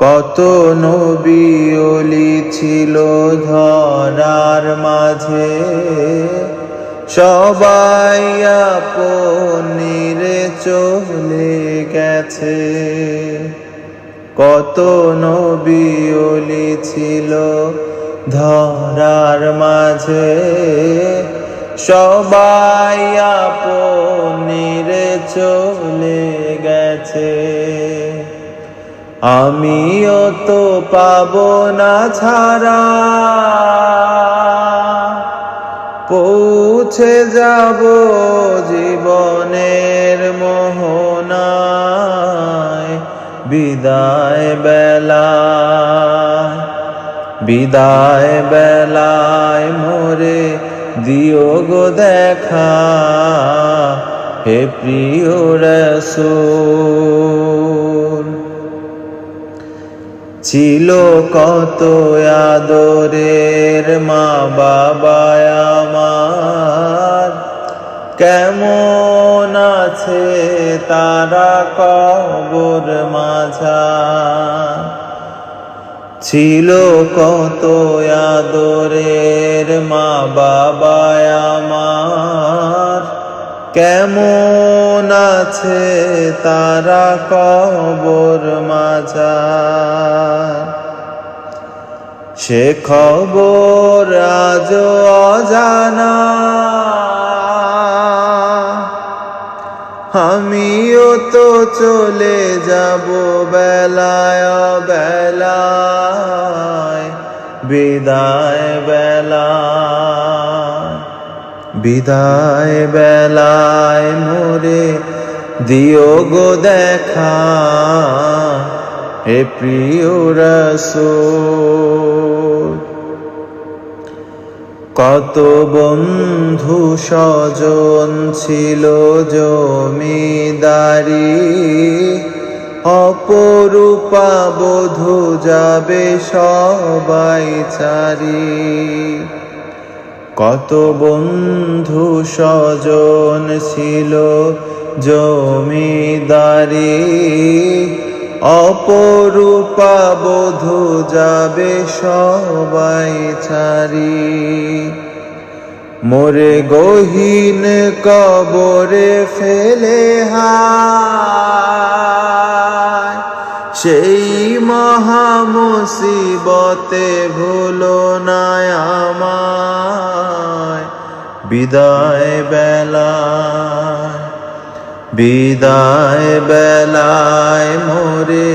কত নবী ওলি ছিল ধরার মাঝে, সবাই আপনিরে চলে গেছে। কত নবী ওলি ছিল ধরার মাঝে, সবাই আপনিরে চলে গেছে। আমিও তো পাবো না ছাড়া, পৌঁছে যাব জীবনের মোহনায়। বিদায় বেলায়, বিদায় বেলায় মোরে দিও গো দেখা, হে প্রিয় রাসূল। ছিল কত আদরের মা বাবা আমার, কেমন আছে তারা কবর মাঝার। ছিল কত আদরের মা বাবা আমার, কেমন আছে তারা কবর মাঝার। সে খবর আজও অজানা, আমিও তো চলে যাব বেলায় বেলায়। বিদায় বেলায়, বিদায় বেলায় মোরে দিও গো দেখা, হে প্রিয় রাসূল। কত বন্ধু স্বজন ছিল জমিদারি, অপরূপা বধূ যাবে সবাই ছাড়ি। কত বন্ধু স্বজন ছিল জমিদারি, অপরূপা বধূ যাবে সবাই ছাড়ি। মোরে গহীন কবরে ফেলে হায়, সেই মহা মুসিবতে ভুলো না আমায়। বিদায় বেলায়, বিদায় বেলায় মোরে